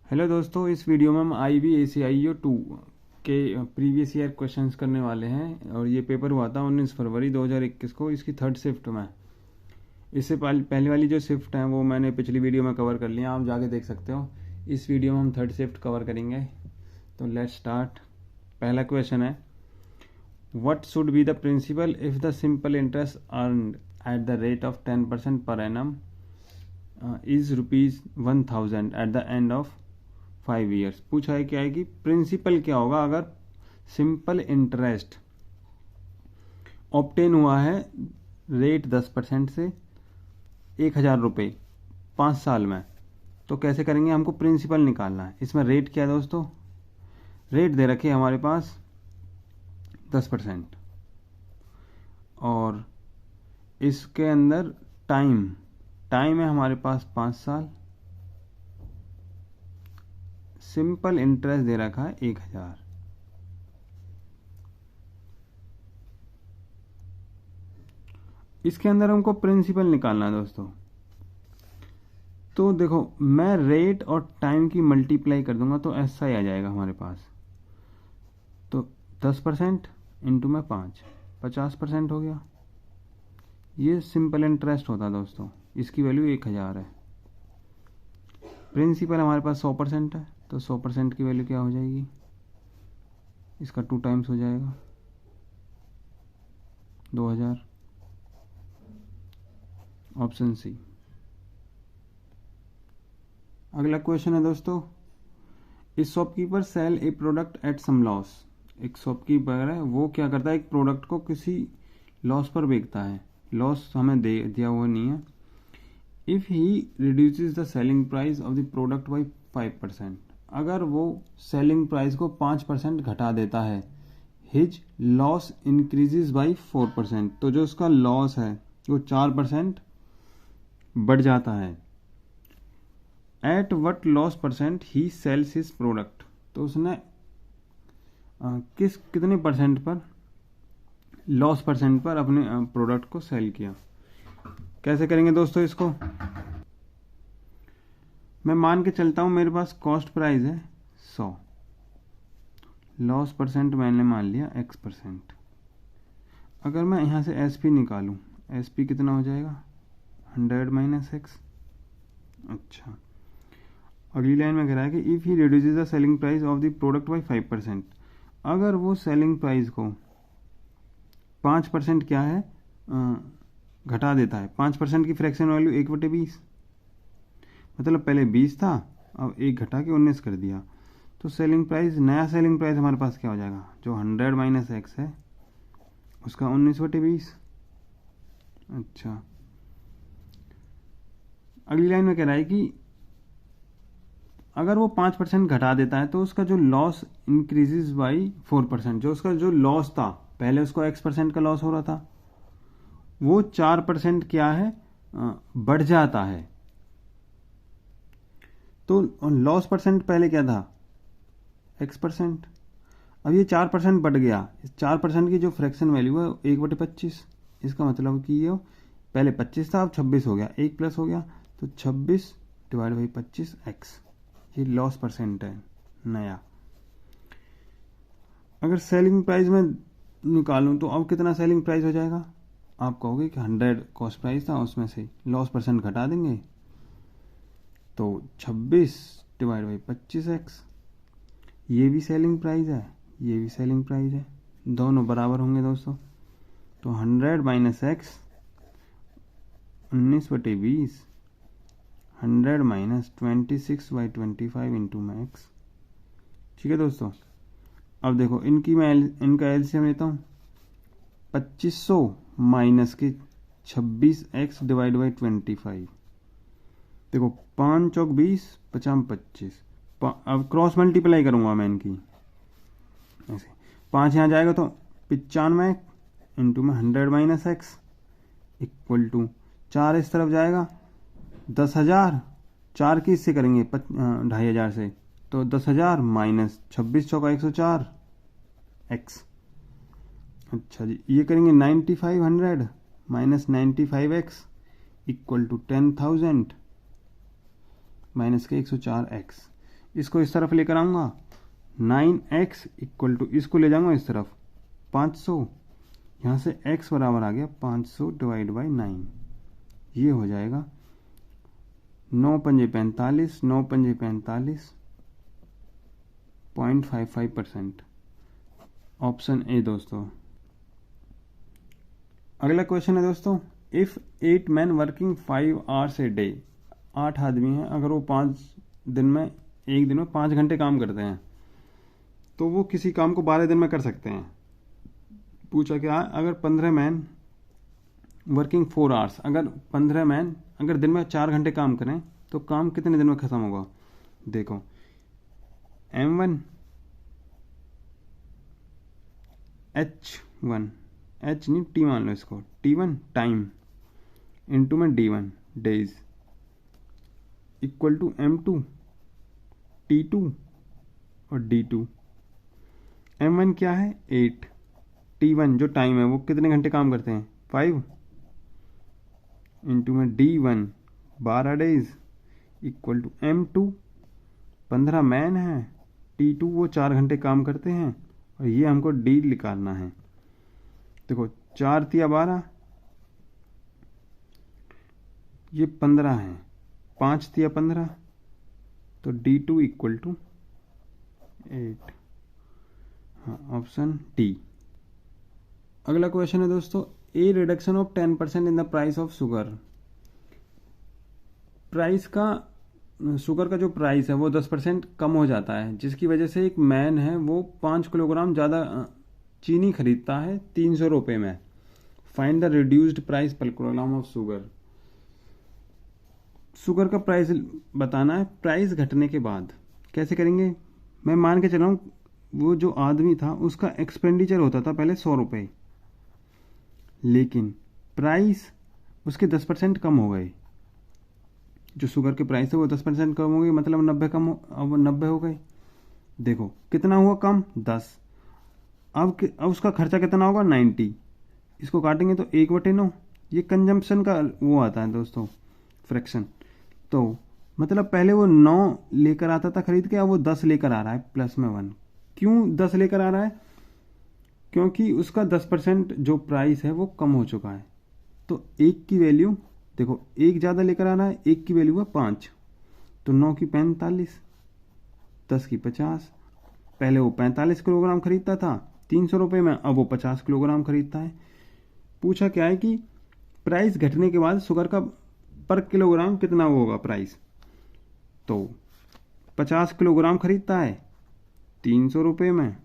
Hello दोस्तों, इस video में हम IBACIO 2 के प्रीवियस ईयर क्वेश्चंस करने वाले हैं और ये पेपर हुआ था 19 फरवरी 2021 को इसकी थर्ड शिफ्ट में। इससे पहले वाली जो शिफ्ट है वो मैंने पिछली वीडियो में कवर कर लिया, आप जाके देख सकते हो। इस वीडियो में हम थर्ड शिफ्ट कवर करेंगे। तो लेट्स स्टार्ट। पहला क्वेश्चन है, what should be the principal if the simple interest earned at the rate of 10% per annum is ₹1000 at the end of 5 years. पूछा है क्या है कि प्रिंसिपल क्या होगा अगर सिंपल इंटरेस्ट ऑब्टेन हुआ है रेट 10% से 1000 रुपये 5 साल में। तो कैसे करेंगे, हमको प्रिंसिपल निकालना है। इसमें रेट क्या है दोस्तों, रेट दे रखे हमारे पास 10% और इसके अंदर टाइम है हमारे पास 5 साल। सिंपल इंटरेस्ट दे रखा है 1000। इसके अंदर हमको प्रिंसिपल निकालना है दोस्तों। तो देखो, मैं रेट और टाइम की मल्टीप्लाई कर दूंगा तो ऐसा ही आ जाएगा हमारे पास। तो 10% इंटू में 5, 50% हो गया। ये सिंपल इंटरेस्ट होता है दोस्तों, इसकी वैल्यू 1000 है। प्रिंसिपल हमारे पास 100% है, तो 100% की वैल्यू क्या हो जाएगी, इसका 2 टाइम्स हो जाएगा 2000। Option C. अगला क्वेश्चन है दोस्तों, इस shopkeeper sell a product at some loss. एक शॉपकीपर है, वो क्या करता है, एक प्रोडक्ट को किसी लॉस पर बेचता है। लॉस हमें दिया हुआ नहीं है। If he reduces the selling price of the product by 5%, अगर वो सेलिंग प्राइस को 5% घटा देता है, हिज लॉस इंक्रीजेस बाई 4%, तो जो उसका लॉस है वो 4% बढ़ जाता है। At what loss percent he sells his product, तो उसने कितने परसेंट पर, लॉस परसेंट पर अपने प्रोडक्ट को सेल किया। कैसे करेंगे दोस्तों इसको, मैं मान के चलता हूं मेरे पास कॉस्ट प्राइस है 100, लॉस परसेंट मैंने मान लिया X%। अगर मैं यहां से SP निकालूं, SP कितना हो जाएगा 100 माइनस X। अच्छा, अगली लाइन में कह रहा है कि if he reduces the selling price of the product by 5%, अगर वो सेलिंग प्राइस को 5% क्या है घटा देता है। 5% की फ्रैक्शन वैल्यू 1/20, मतलब पहले 20 था, अब 1 घटा के 19 कर दिया। तो सेलिंग प्राइस, नया सेलिंग प्राइस हमारे पास क्या हो जाएगा, जो 100 माइनस X है उसका 19/20। अच्छा, अगली लाइन में कह रहा है कि अगर वो 5% घटा देता है तो उसका जो लॉस इंक्रीजेस बाई 4%, जो उसका जो लॉस था, पहले उसको X% का लॉस हो रहा था, वो 4% क्या है बढ़ जाता है। तो लॉस परसेंट पहले क्या था X%, अब ये 4% बढ़ गया। इस 4% की जो फ्रैक्शन वैल्यू है 1/25, इसका मतलब कि ये पहले 25 था, अब 26 हो गया, 1 प्लस हो गया, तो 26 डिवाइड बाई 25X, ये लॉस परसेंट है नया। अगर सेलिंग प्राइस में निकालूं तो अब कितना सेलिंग प्राइस हो जाएगा, आप कहोगे कि 100 कॉस्ट प्राइस था, उसमें से लॉस परसेंट घटा देंगे, तो 26 डिवाइड बाई 25X, ये भी सेलिंग प्राइस है, ये भी सेलिंग प्राइस है, दोनों बराबर होंगे दोस्तों। तो 100 माइनस X 19/20, 100 माइनस 26/25 इंटू में X। ठीक है दोस्तों, अब देखो इनका एलसीएम लेता हूँ। 2500 माइनस के 26X डिवाइड बाई 25, देखो 5 चौक 20, 50 25। अब क्रॉस मल्टीप्लाई करूंगा मैं इनकी, ऐसे 5 यहाँ जाएगा तो 95 इंटू में 100 माइनस X इक्वल टू 4 इस तरफ जाएगा 10,000, 4 की इससे करेंगे 2,500 से, तो 10,000 माइनस 26 चौका 104 X। अच्छा जी, ये करेंगे 9500 minus 95X equal to 10,000 minus के 104X। इसको इस तरफ लेकर आऊँगा, 9x इक्वल टू, इसको ले जाऊँगा इस तरफ 500, यहाँ से x बराबर आ गया 500 डिवाइड बाई 9, ये हो जाएगा 9 पंजे 45, 9 पंजे 45, 0.55%, ऑप्शन ए दोस्तों। अगला क्वेश्चन है दोस्तों, if 8 man working 5 hours a day, 8 आदमी हैं, अगर वो 5 दिन में, एक दिन में 5 घंटे काम करते हैं तो वो किसी काम को 12 दिन में कर सकते हैं। पूछा क्या, अगर 15 मैन वर्किंग 4 आवर्स, अगर 15 मैन अगर दिन में 4 घंटे काम करें तो काम कितने दिन में ख़त्म होगा। देखो M1 H1, H नहीं T मान लो इसको, T1 टाइम इंटू में D1 days equal to M2 T2 और D2। M1 क्या है 8, T1 जो टाइम है वो कितने घंटे काम करते हैं 5, इंटू में D1 12 days equal to M2 15 man है, T2 वो 4 घंटे काम करते हैं, और ये हमको D निकालना है। देखो 4 तिया 12, ये 15 है, 5 तिया 15, तो D2 इक्वल टू 8, हाँ ऑप्शन डी। अगला क्वेश्चन है दोस्तों, a reduction of 10% in the price of sugar, price का, शुगर का जो प्राइस है वो 10% कम हो जाता है, जिसकी वजह से एक मैन है वो 5 किलोग्राम ज़्यादा चीनी खरीदता है 300 रुपये में। फाइंड द रिड्यूस्ड प्राइस पर किलोग्राम ऑफ शुगर, शुगर का प्राइस बताना है प्राइस घटने के बाद। कैसे करेंगे, मैं मान के चल रहा हूँ वो जो आदमी था उसका एक्सपेंडिचर होता था पहले 100 रुपये, लेकिन प्राइस उसके 10% कम हो गए, जो शुगर के प्राइस है वो 10% कम हो गई, मतलब 90 कम हो, अब 90 हो गए। देखो कितना हुआ कम 10, अब उसका खर्चा कितना होगा 90, इसको काटेंगे तो 1/9, ये कंजम्पशन का वो आता है दोस्तों फ्रैक्शन। तो मतलब पहले वो 9 लेकर आता था खरीद के, अब वो 10 लेकर आ रहा है प्लस में 1। क्यों 10 लेकर आ रहा है, क्योंकि उसका 10% जो प्राइस है वो कम हो चुका है। तो 1 की वैल्यू देखो, 1 ज़्यादा लेकर आ रहा है, 1 की वैल्यू है 5, तो 9 की 45, 10 की 50। पहले वो 45 किलोग्राम खरीदता था 300 रुपये में, अब वो 50 किलोग्राम खरीदता है। पूछा क्या है कि प्राइस घटने के बाद शुगर का पर किलोग्राम कितना होगा प्राइस, तो 50 किलोग्राम खरीदता है 300 रुपये में,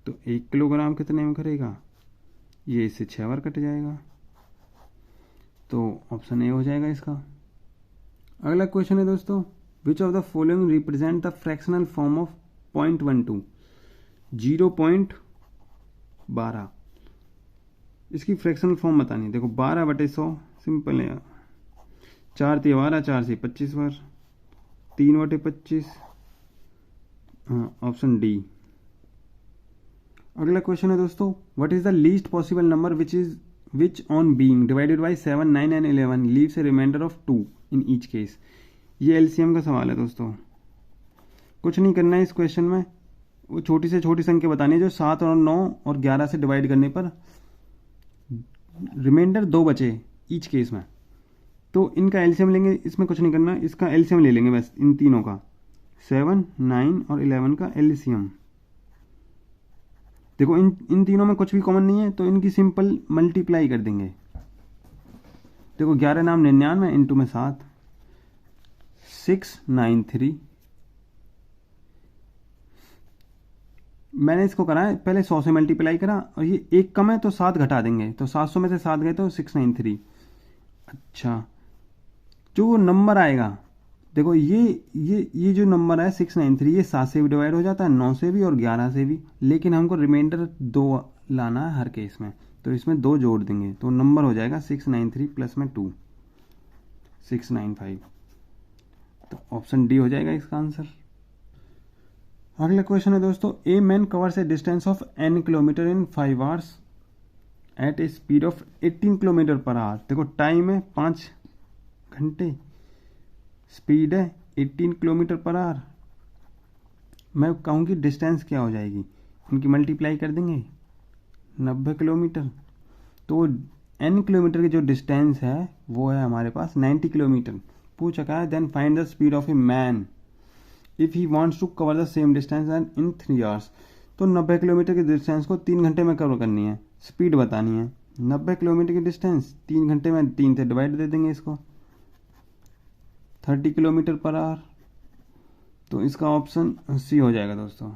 तो 1 किलोग्राम कितने में करेगा, ये इससे 6 बार कट जाएगा, तो ऑप्शन ए हो जाएगा इसका। अगला क्वेश्चन है दोस्तों, which of the following represent the fractional form of 0.12, 0.12, इसकी फ्रैक्शनल फॉर्म बतानी। देखो 12/100 सिंपल है, 4 तिया 12, 4 से 25 बार, 3/25, हाँ ऑप्शन डी। अगला क्वेश्चन है दोस्तों, what is the least possible number which on being divided by 7, 9 and 11 leaves a remainder of 2 in each case। ये LCM का सवाल है दोस्तों, कुछ नहीं करना है इस क्वेश्चन में, वो छोटी से छोटी संख्या बतानी है जो 7 और 9 और 11 से डिवाइड करने पर रिमाइंडर 2 बचे ईच केस में, तो इनका एलसीएम लेंगे। इसमें कुछ नहीं करना, इसका एलसीएम ले लेंगे बस, इन तीनों का 7, 9 और 11 का एलसीएम। देखो इन तीनों में कुछ भी कॉमन नहीं है, तो इनकी सिंपल मल्टीप्लाई कर देंगे। देखो 11 नाम 99 इंटू में 7, 693। मैंने इसको करा है पहले 100 से मल्टीप्लाई करा, और ये 1 कम है तो 7 घटा देंगे, तो 700 में से 7 गए तो 693। अच्छा, जो नंबर आएगा, देखो ये जो नंबर है 693, ये 7 से भी डिवाइड हो जाता है, 9 से भी और 11 से भी, लेकिन हमको रिमाइंडर 2 लाना है हर केस में, तो इसमें 2 जोड़ देंगे तो नंबर हो जाएगा 693 प्लस में 2, 695। तो ऑप्शन डी हो जाएगा इसका आंसर। अगला क्वेश्चन है दोस्तों, a man covers a distance of n kilometre in 5 hours at a speed of 18 kilometre per hour. देखो टाइम है 5 घंटे, स्पीड है 18 किलोमीटर पर आवर, मैं कहूँ कि डिस्टेंस क्या हो जाएगी, इनकी मल्टीप्लाई कर देंगे 90 किलोमीटर, तो n किलोमीटर की जो डिस्टेंस है वो है हमारे पास 90 किलोमीटर। पूछा क्या है, then find the speed of a man if he wants to cover the same distance and in 3 hours. तो 90 किलोमीटर की डिस्टेंस को 3 घंटे में कवर करनी है, स्पीड बतानी है। 90 किलोमीटर की डिस्टेंस 3 घंटे में 3 से डिवाइड दे देंगे इसको, 30 किलोमीटर पर आवर। तो इसका ऑप्शन सी हो जाएगा दोस्तों।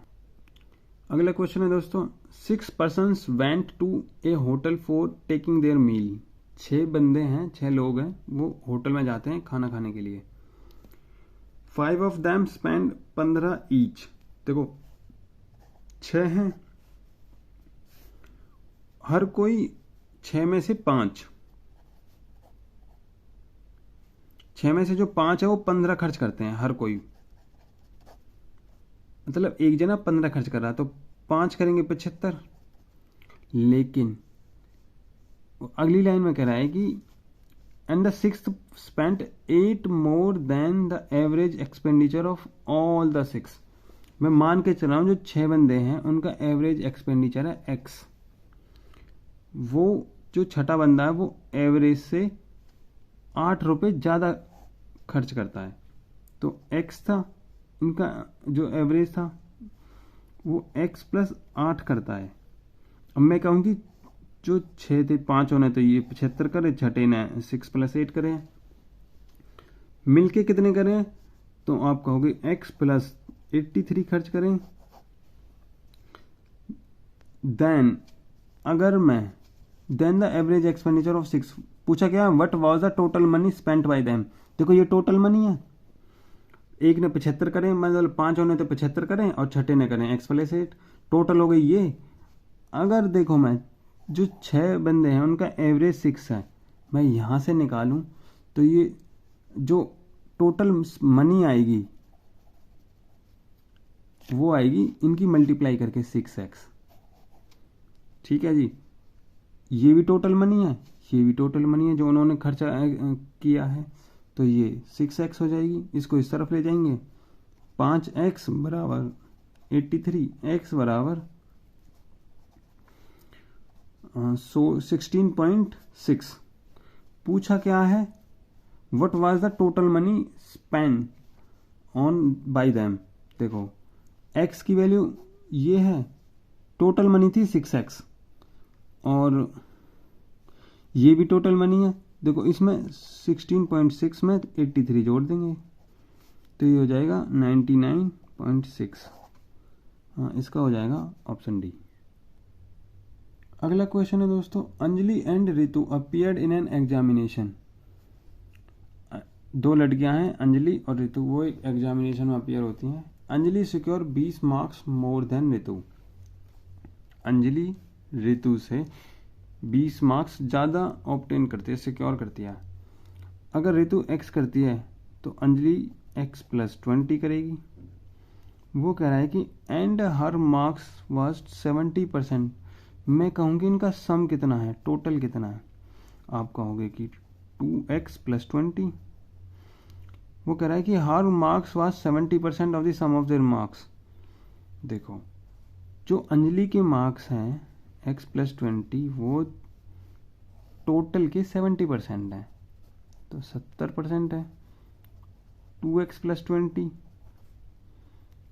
अगला क्वेश्चन है दोस्तों, 6 persons went to a hotel for taking their meal. 6 बंदे हैं, 6 लोग हैं, वो होटल में जाते हैं खाना खाने के लिए। 5 of them spend 15 ईच। देखो 6 हैं, हर कोई 6 में से 5, 6 में से जो 5 है वो 15 खर्च करते हैं हर कोई, मतलब एक जना 15 खर्च कर रहा है, तो 5 करेंगे 75। लेकिन अगली लाइन में कह रहा है कि and the 6th spent 8 more than the average expenditure of all the 6। मैं मान के चल रहा हूं जो 6 बंदे हैं उनका एवरेज एक्सपेंडिचर है x, वो जो छठा बंदा है वो एवरेज से 8 रुपये ज़्यादा खर्च करता है। तो x था इनका, जो एवरेज था वो x प्लस 8 करता है। अब मैं कहूँ कि जो 6 थे 5 होने, तो ये 75 करें, छठे ने 6 प्लस 8 करें, मिलके कितने करें, तो आप कहोगे x प्लस 83 खर्च करें। देन अगर मैं then the average expenditure of 6, पूछा क्या, what was the total money spent by them. देखो ये टोटल मनी है, एक ने 75 करें, मतलब 5 होने तो 75 करें और छठे ने करें x प्लस 8, टोटल हो गई ये। अगर देखो मैं जो 6 बंदे हैं उनका एवरेज 6 है, मैं यहाँ से निकालूं तो ये जो टोटल मनी आएगी वो आएगी इनकी मल्टीप्लाई करके 6x। ठीक है जी, ये भी टोटल मनी है, ये भी टोटल मनी है जो उन्होंने खर्चा किया है, तो ये 6x हो जाएगी। इसको इस तरफ ले जाएंगे, 5x बराबर 83, x बराबर 16.6। पूछा क्या है, what was the total money spend on by them. देखो x की वैल्यू ये है, टोटल मनी थी 6x, और ये भी टोटल मनी है। देखो इसमें 16.6 में 83 जोड़ देंगे तो ये हो जाएगा 99.6। हाँ, इसका हो जाएगा ऑप्शन डी। अगला क्वेश्चन है दोस्तों, Anjali and Ritu appeared in an examination. 2 लड़कियां हैं अंजलि और रितु, वो एक एग्जामिनेशन में अपीयर होती हैं। Anjali secure 20 marks more than Ritu. Anjali Ritu से 20 मार्क्स ज़्यादा ऑब्टेन करती है, सिक्योर करती है। अगर रितु x करती है तो अंजलि x प्लस 20 करेगी। वो कह रहा है कि एंड हर मार्क्स वाज 70%। मैं कहूँगी इनका सम कितना है, टोटल कितना है, आप कहोगे कि 2x प्लस 20। वो कह रहा है कि her marks was 70% of the sum of their marks. देखो जो अंजलि के मार्क्स हैं x प्लस 20 वो टोटल के 70% है, तो 70% है। 2x प्लस 20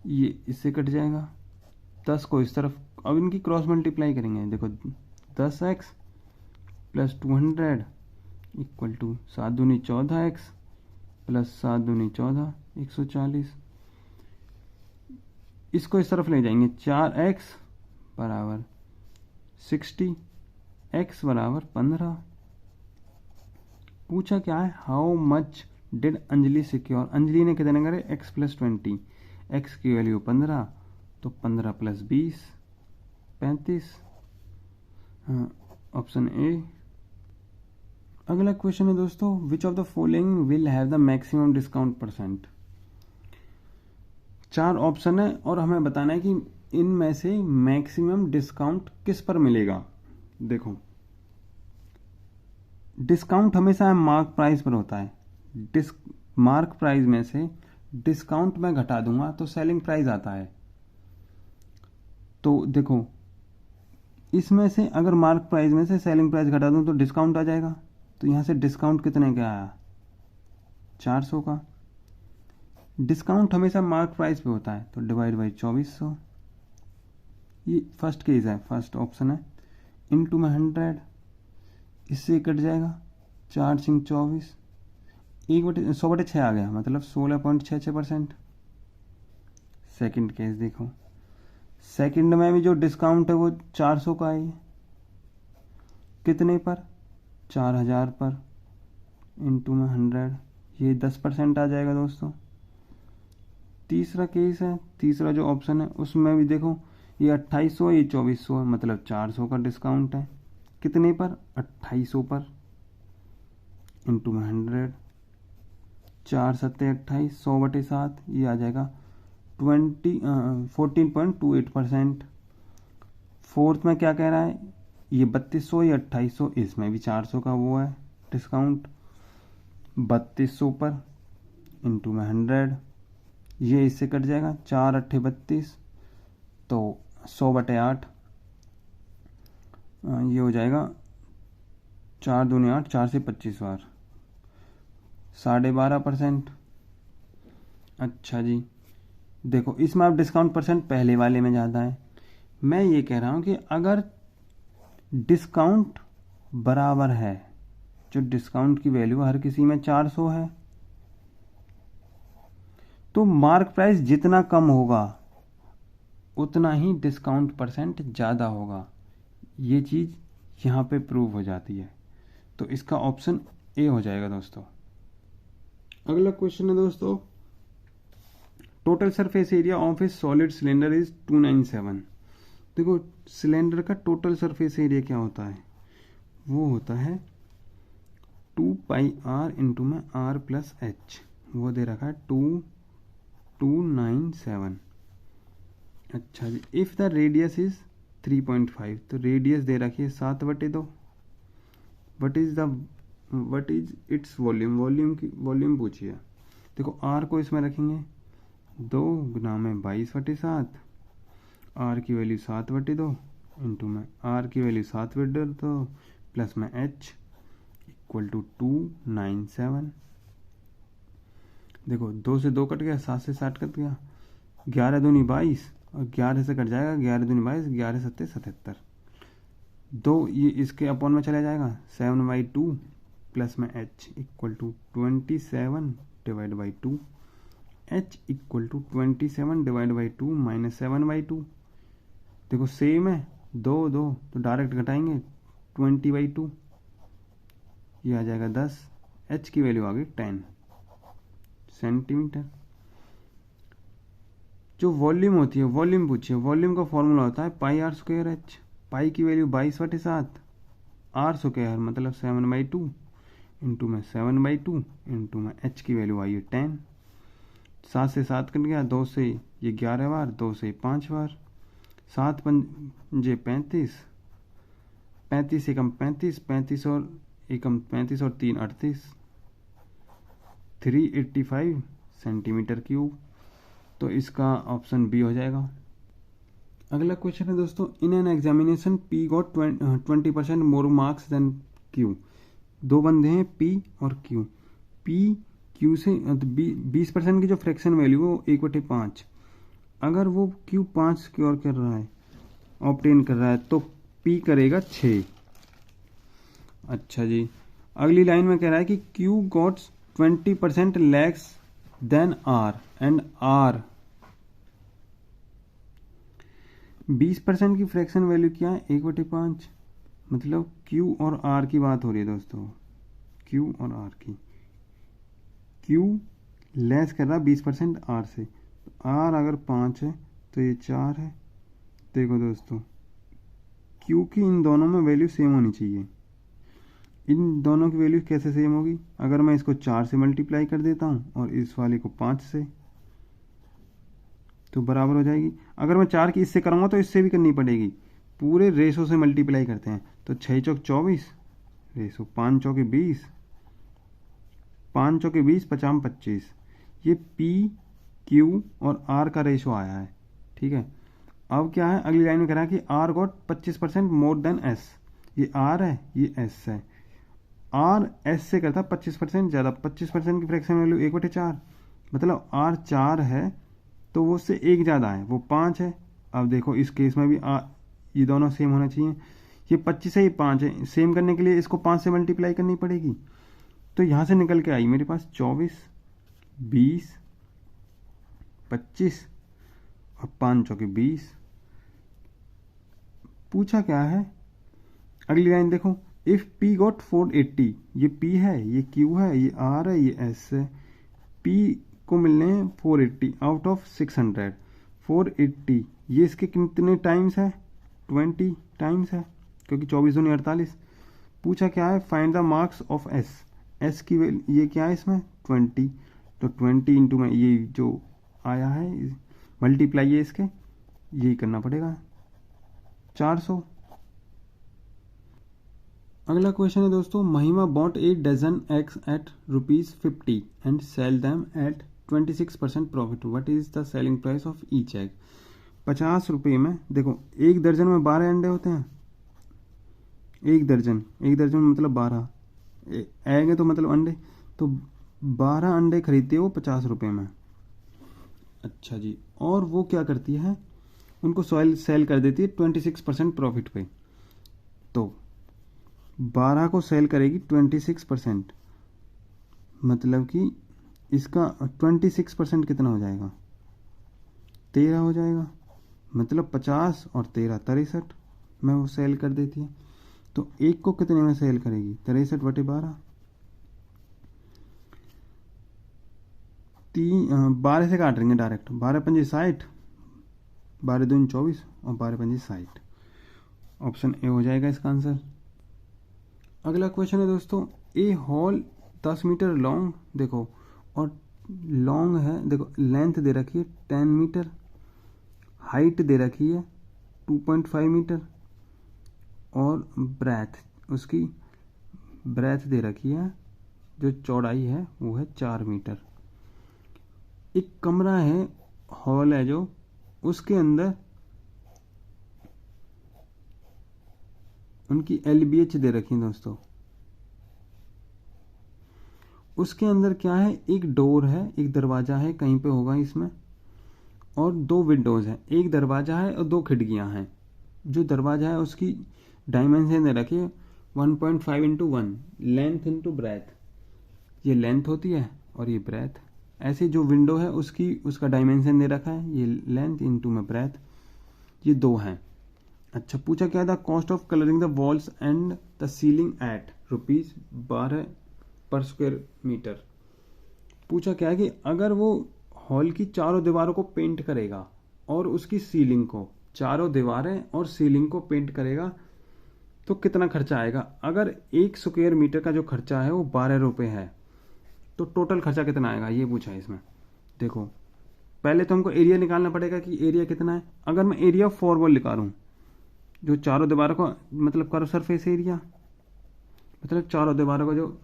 ये इससे कट जाएगा, 10 को इस तरफ, अब इनकी क्रॉस मल्टीप्लाई करेंगे। देखो 10x प्लस 200 इक्वल टू 7 दूनी 14x प्लस 7 दूनी 14, 140। इसको इस तरफ ले जाएंगे, 4x बराबर 60, x बराबर 15। पूछा क्या है, how much did Anjali secure. Anjali ने कितने करे, x प्लस 20, x की वैल्यू 15, तो 15 प्लस 20 35। हाँ, ऑप्शन ए। अगला क्वेश्चन है दोस्तों, which of the following will have the maximum discount percent. 4 option है और हमें बताना है कि इनमें से मैक्सिमम डिस्काउंट किस पर मिलेगा। देखो डिस्काउंट हमेशा मार्क प्राइस पर होता है। मार्क प्राइस में से डिस्काउंट मैं घटा दूंगा तो सेलिंग प्राइस आता है, तो देखो इसमें से अगर मार्क प्राइस में से सेलिंग प्राइस घटा दूं तो डिस्काउंट आ जाएगा, तो यहाँ से डिस्काउंट कितने का आया, 400 का। डिस्काउंट हमेशा मार्क प्राइस पे होता है, तो डिवाइड बाई 2400, ये फर्स्ट केस है, फर्स्ट ऑप्शन है। इनटू में 100, इससे कट जाएगा 4×24, 100/6 आ गया, मतलब 16.66%। सेकंड केस देखो, सेकंड में भी जो डिस्काउंट है वो 400 का है, कितने पर, 4000 पर, इनटू में 100, ये 10% आ जाएगा दोस्तों। तीसरा केस है, तीसरा जो ऑप्शन है उसमें भी देखो, ये 2800, ये 2400 है, मतलब 400 का डिस्काउंट है, कितने पर, 2800 पर, इनटू में 100, 4×7=28, 100/7, ये आ जाएगा 14.28%। फोर्थ में क्या कह रहा है, ये 3200, ये 2800, इसमें भी 400 का वो है डिस्काउंट, 3200 पर, इनटू में 100, ये इससे कट जाएगा, 4×8=32, तो 100/8, ये हो जाएगा 4×2=8, 4 से 25 बार, 12.5%। अच्छा जी, देखो इसमें आप डिस्काउंट परसेंट पहले वाले में ज़्यादा है। मैं ये कह रहा हूँ कि अगर डिस्काउंट बराबर है, जो डिस्काउंट की वैल्यू हर किसी में 400 है, तो मार्क प्राइस जितना कम होगा उतना ही डिस्काउंट परसेंट ज़्यादा होगा। ये चीज़ यहाँ पे प्रूव हो जाती है, तो इसका ऑप्शन ए हो जाएगा दोस्तों। अगला क्वेश्चन है दोस्तों, total surface area of A solid cylinder is 297। देखो सिलेंडर का टोटल सरफेस एरिया क्या होता है, वो होता है 2πr इंटू में r+h, वो दे रखा है 297। अच्छा जी, इफ़ द रेडियस इज 3.5, तो रेडियस दे रखी है 7/2। What is its volume, volume पूछिए। देखो r को इसमें रखेंगे 2×22/7, r की वैल्यू 7/2, इंटू में r की वैल्यू 7/2 प्लस में h इक्वल टू 297। देखो 2 से 2 कट गया, 7 से 7 कट गया, 11×2 = 22, और 11 से कट जाएगा, 11×2 = 22, 11×7 = 77। 2 ये इसके अपॉन में चला जाएगा, 7/2 प्लस में h equal to 27/2, h equal to 27/2 minus 7/2। देखो सेम है, 2 तो डायरेक्ट घटाएंगे, 20/2, ये आ जाएगा 10, h की वैल्यू आ गई 10 सेंटीमीटर। जो वॉल्यूम होती है, वॉल्यूम पूछिए, वॉल्यूम का फॉर्मूला होता है πr²h, पाई की वैल्यू 22/7, r² मतलब 7/2, इंटू में 7/2, इंटू में h की वैल्यू आई है 10। 7 से 7 कट गया, 2 से ये 11 बार, 2 से 5 बार, 7×5 = 35, 35 एकम 35, 35 और एकम 35 और 3 38, 385 सेंटीमीटर क्यूब। तो इसका ऑप्शन बी हो जाएगा। अगला क्वेश्चन है दोस्तों, in an examination P got 20% more marks than Q। दो बंदे हैं P और Q। P Q से 20% की जो फ्रैक्शन वैल्यू है वो 1/5, अगर वो Q 5 स्क्योर कर रहा है, ऑब्टेन कर रहा है, तो P करेगा 6। अच्छा जी, अगली लाइन में कह रहा है कि Q got 20% less than R and R 20% की फ्रैक्शन वैल्यू क्या है, 1/5, मतलब Q और R की बात हो रही है दोस्तों, Q और R की। Q लेस कर रहा है 20% R से, R अगर 5 है तो ये 4 है। देखो दोस्तों, Q की इन दोनों में वैल्यू सेम होनी चाहिए। इन दोनों की वैल्यू कैसे सेम होगी, अगर मैं इसको 4 से मल्टीप्लाई कर देता हूँ और इस वाले को 5 से, तो बराबर हो जाएगी। अगर मैं 4 की इससे करूँगा तो इससे भी करनी पड़ेगी, पूरे रेशो से मल्टीप्लाई करते हैं, तो 6 चौक 24 रेशो, 5 चौके 20, 5 चौके 20, 50 25, ये P Q और R का रेशो आया है, ठीक है। अब क्या है, अगली लाइन में कह रहा है कि R got 25% more than S. ये आर है, ये एस है। आर एस से करता 25% ज़्यादा। 25% की फ्रैक्शन वैल्यू 1/4, मतलब आर 4 है तो वो उससे 1 ज़्यादा है, वो 5 है। अब देखो इस केस में भी ये दोनों सेम होना चाहिए। ये 25 है, ये 5 है। सेम करने के लिए इसको 5 से मल्टीप्लाई करनी पड़ेगी। तो यहाँ से निकल के आई मेरे पास 24, 20, 25 और 5 चौके 20। पूछा क्या है, अगली लाइन देखो, इफ P गॉट 480, ये P है, ये Q है, ये R है, ये S है। P को मिलने हैं 480 आउट ऑफ 600। 480 ये इसके कितने टाइम्स है, 20 टाइम्स है, क्योंकि 24 दूनी 48। पूछा क्या है, find the marks of S। S की ये क्या है इसमें 20, तो 20 इंटू में ये जो आया है मल्टीप्लाई है इसके, यही करना पड़ेगा 400। अगला क्वेश्चन है दोस्तों, Mahima bought 8 dozen eggs at ₹50 and sell them at 26% profit. What is the selling price of each egg. 50 रुपये में, देखो एक दर्जन में 12 अंडे होते हैं। एक दर्जन में मतलब 12 एग है, तो मतलब अंडे, तो 12 अंडे खरीदती है वो 50 रुपये में। अच्छा जी, और वो क्या करती है, उनको सेल कर देती है 26% प्रॉफिट पे। तो 12 को सेल करेगी 26%, मतलब कि इसका 26% कितना हो जाएगा, 13 हो जाएगा। मतलब 50 और 13 63 में वो सेल कर देती है। तो एक को कितने में सेल करेगी, 63/12। 12 से काट देंगे डायरेक्ट, 12 पंजे 60, 12 दूनी 24 और 12 पंजे 60। ऑप्शन ए हो जाएगा इसका आंसर। अगला क्वेश्चन है दोस्तों, ए हॉल 10 मीटर लॉन्ग, देखो, और लॉन्ग है, देखो लेंथ दे रखी है 10 मीटर, हाइट दे रखी है 2.5 मीटर, और ब्रेथ, उसकी ब्रेथ दे रखी है, जो चौड़ाई है वो है 4 मीटर। एक कमरा है, हॉल है जो, उसके अंदर उनकी LBH दे रखी है दोस्तों। उसके अंदर क्या है, एक डोर है, एक दरवाजा है, कहीं पे होगा इसमें, और 2 विंडोज हैं। एक दरवाजा है और 2 खिड़कियां हैं। जो दरवाजा है उसकी डायमेंशन दे रखी है 1.5 इंटू 1, लेंथ इंटू ब्रेथ, ये लेंथ होती है और ये ब्रेथ। ऐसे जो विंडो है उसका डायमेंशन दे रखा है, ये लेंथ इंटू में ब्रेथ, ये 2 हैं। अच्छा, पूछा क्या था, cost of colouring the walls and the ceiling at ₹12 per square metre. पूछा क्या है कि अगर वो हॉल की चारों दीवारों को पेंट करेगा और उसकी सीलिंग को, चारों दीवारें और सीलिंग को पेंट करेगा, तो कितना खर्चा आएगा। अगर 1 स्क्वायर मीटर का जो खर्चा है वो 12 रुपये है, तो टोटल खर्चा कितना आएगा, ये पूछा है इसमें। देखो पहले तो हमको एरिया निकालना पड़ेगा कि एरिया कितना है। अगर मैं एरिया ऑफ 4 वॉल निकालूं, जो चारों दीवारों का मतलब कर्व सरफेस एरिया, मतलब चारों दीवारों का जो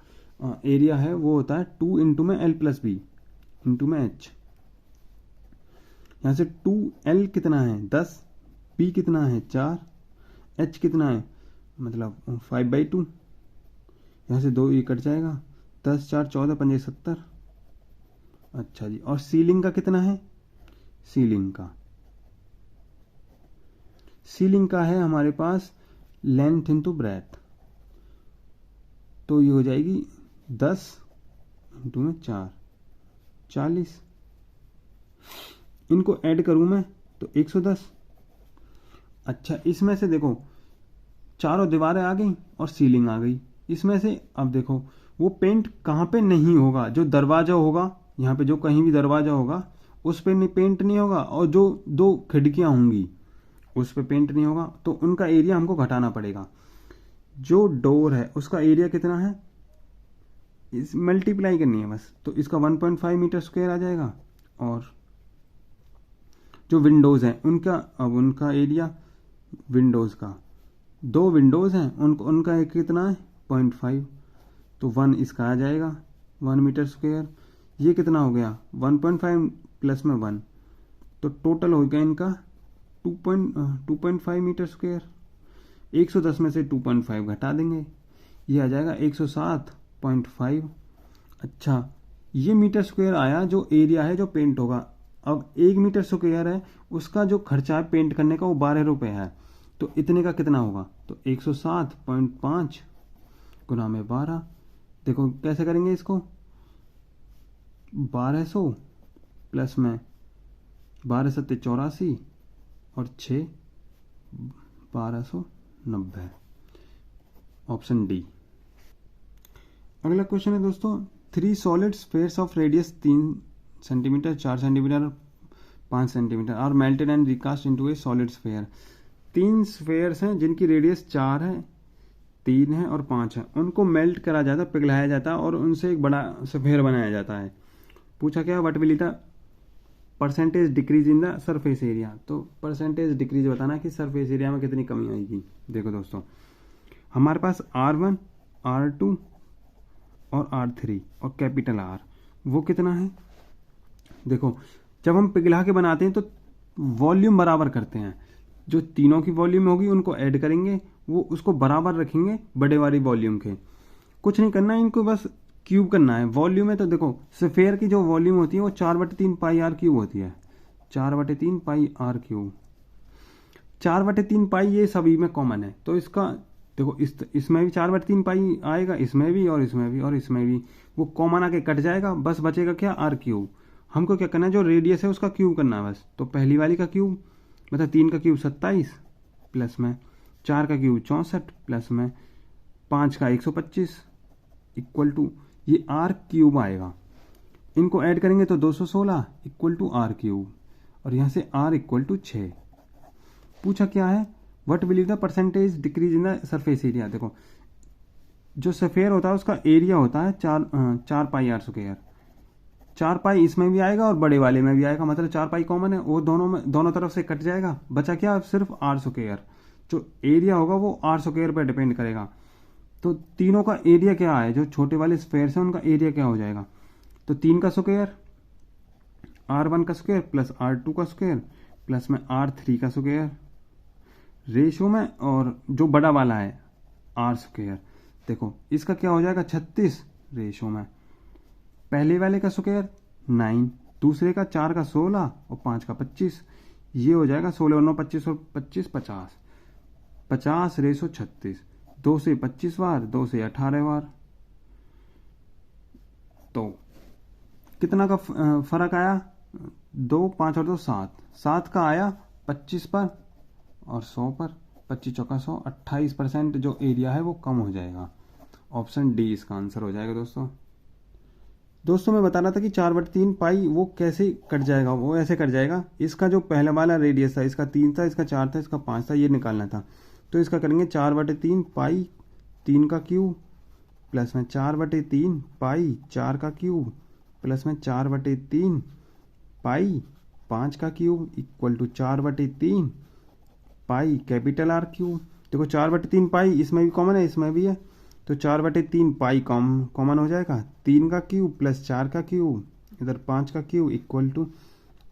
एरिया है वो होता है 2 इंटू में L+B इंटू में H। यहाँ से 2L कितना है 10, B कितना है 4, H कितना है मतलब 5/2। यहाँ से 2 ये कट जाएगा, 10 4 14 पंजे 70। अच्छा जी, और सीलिंग का कितना है, सीलिंग का है हमारे पास लेंथ इंटू ब्रेथ, तो ये हो जाएगी 10 इंटू में 4, 40। इनको ऐड करूं मैं तो 110। अच्छा, इसमें से देखो चारों दीवारें आ गई और सीलिंग आ गई। इसमें से अब देखो वो पेंट कहाँ पे नहीं होगा, जो दरवाजा होगा, यहाँ पे जो कहीं भी दरवाजा होगा उस पे नहीं पेंट नहीं होगा, और जो 2 खिड़कियां होंगी उस पे पेंट नहीं होगा, तो उनका एरिया हमको घटाना पड़ेगा। जो डोर है उसका एरिया कितना है, इस मल्टीप्लाई करनी है बस, तो इसका 1.5 मीटर स्क्वायर आ जाएगा। और जो विंडोज हैं उनका एरिया, विंडोज का 2 विंडोज हैं, उनका एक कितना है 0.5, तो 1 इसका आ जाएगा 1 मीटर स्क्वायर। ये कितना हो गया 1.5 प्लस में 1, तो टोटल हो गया इनका 2.5 मीटर स्क्वायर। 110 में से 2.5 घटा देंगे, ये आ जाएगा 107.5। अच्छा, ये मीटर स्क्वायर आया जो एरिया है जो पेंट होगा। अब 1 मीटर स्क्वायर है, उसका जो खर्चा है पेंट करने का वो 12 रुपये है, तो इतने का कितना होगा? तो 107.5 गुना में 12। देखो कैसे करेंगे इसको, 1200 प्लस में 12 सत्ते 84 और 6 1290, ऑप्शन डी। अगला क्वेश्चन है दोस्तों, 3 solid spheres of radius 3 centimetre, 4 centimetre और 5 centimetre are melted and recast into a solid sphere. 3 spheres हैं जिनकी रेडियस 4 है, 3 है और 5 है। उनको मेल्ट करा जाता है, पिघलाया जाता है और उनसे एक बड़ा स्फेयर बनाया जाता है। पूछा क्या, what will the percentage decrease in the surface area. तो परसेंटेज डिक्रीज बताना कि सरफेस एरिया में कितनी कमी आएगी। देखो दोस्तों, हमारे पास R1, R2 और R3 और कैपिटल R, वो कितना है? देखो जब हम पिघला के बनाते हैं तो वॉल्यूम बराबर करते हैं, जो तीनों की वॉल्यूम होगी उनको ऐड करेंगे, वो उसको बराबर रखेंगे बड़े वाली वॉल्यूम के। कुछ नहीं करना है, इनको बस क्यूब करना है। वॉल्यूम है तो देखो स्फेयर की जो वॉल्यूम होती है वो 4/3 पाई आर क्यूब होती है, 4/3 पाई आर क्यूब। 4/3 पाई ये सभी में कॉमन है, तो इसका देखो इसमें भी 4/3 पाई आएगा, इसमें भी और इसमें भी और इसमें भी, वो कॉमन आके कट जाएगा, बस बचेगा क्या, आर क्यूब। हमको क्या करना है, जो रेडियस है उसका क्यूब करना है बस। तो पहली वाली का क्यूब मतलब 3 का क्यूब 27 प्लस में 4 का क्यूब 64 प्लस में 5 का 125 इक्वल टू ये आर क्यूब आएगा। इनको ऐड करेंगे तो 216 इक्वल टू आर क्यूब, और यहाँ से आर इक्वल टू 6। पूछा क्या है, what will the percentage decrease in the surface area. देखो जो स्फेयर होता है उसका एरिया होता है 4 पाई आर स्क्वायर। 4 पाई इसमें भी आएगा और बड़े वाले में भी आएगा, मतलब 4 पाई कॉमन है, वो दोनों तरफ से कट जाएगा, बचा क्या, सिर्फ आर स्क्वायर। जो एरिया होगा वो आर स्क्वायर पर डिपेंड करेगा। तो तीनों का एरिया क्या है, जो छोटे वाले स्फेयर्स हैं उनका एरिया क्या हो जाएगा, तो 3 का स्क्वायर, R1 का स्क्वायर प्लस R2 का स्क्वायर प्लस में R3 का स्क्वायर रेशो में, और जो बड़ा वाला है R स्क्वायर। देखो इसका क्या हो जाएगा 36 रेशो में, पहले वाले का स्क्वायर 9, दूसरे का 4 का 16 और 5 का 25, ये हो जाएगा 16 और 9 25 और 25 50, 50 रेशो 36। 2 से 25 बार, 2 से 18 बार, तो कितना का फर्क आया, 2 5 और 2 7, 7 का आया 25 पर और 100 पर, 25 चौका 100, 28% जो एरिया है वो कम हो जाएगा। ऑप्शन डी इसका आंसर हो जाएगा। दोस्तों मैं बता रहा था कि 4/3 पाई वो कैसे कट जाएगा, वो ऐसे कट जाएगा, इसका जो पहला वाला रेडियस था, इसका 3 था, इसका 4 था, इसका 5 था, ये निकालना था। तो इसका करेंगे 4/3 पाई 3 का क्यूब प्लस में 4/3 पाई 4 का क्यूब प्लस में 4/3 पाई 5 का cube equal to 4/3 pi capital R cube. देखो 4/3 पाई इसमें भी कॉमन है, इसमें भी है, तो 4/3 पाई कॉमन हो जाएगा, 3 का क्यूब प्लस 4 का क्यूब इधर 5 का cube equal to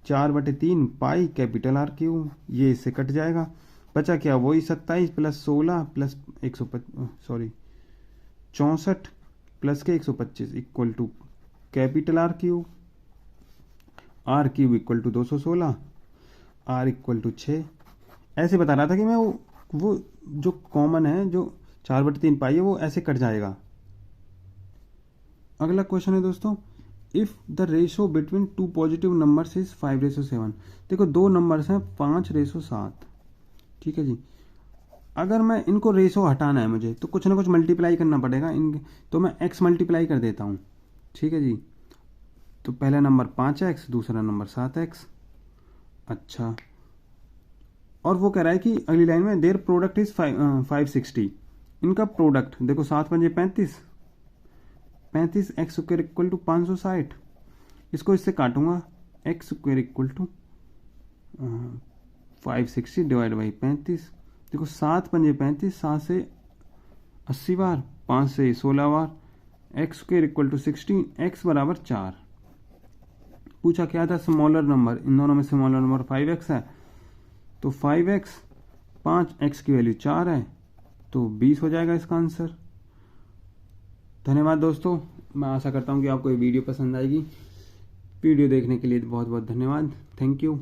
4/3 pi capital R cube. ये इससे कट जाएगा, बचा क्या, वही 27 प्लस 16 प्लस 64 प्लस के 125 equal to capital R cube equal to 216, R equal to 6। ऐसे बता रहा था कि मैं वो जो कॉमन है, जो 4/3 पाई है, वो ऐसे कट जाएगा। अगला क्वेश्चन है दोस्तों, if the ratio between 2 positive numbers is 5:7। देखो 2 नंबर्स हैं 5:7, ठीक है जी। अगर मैं इनको रेशो हटाना है मुझे, तो कुछ ना कुछ मल्टीप्लाई करना पड़ेगा इनके, तो मैं x मल्टीप्लाई कर देता हूँ, ठीक है जी। तो पहला नंबर 5x, दूसरा नंबर 7x। अच्छा, और वो कह रहा है कि अगली लाइन में देयर प्रोडक्ट इज 560। इनका प्रोडक्ट देखो 7 पंजे 35, 35 एक्स स्क्वायर इक्वल टू 560। इसको इससे काटूंगा, x square equal to 560 divide by 35। देखो 7 पंजे 35, 7 से 80 बार, 5 से 16 बार, x square equal to 16, x बराबर 4। पूछा क्या था, स्मॉलर नंबर, इन दोनों में स्मॉलर नंबर 5x है, तो 5x, 5x की वैल्यू 4 है, तो 20 हो जाएगा इसका आंसर। धन्यवाद दोस्तों, मैं आशा करता हूँ कि आपको ये वीडियो पसंद आएगी। वीडियो देखने के लिए बहुत बहुत धन्यवाद। Thank you.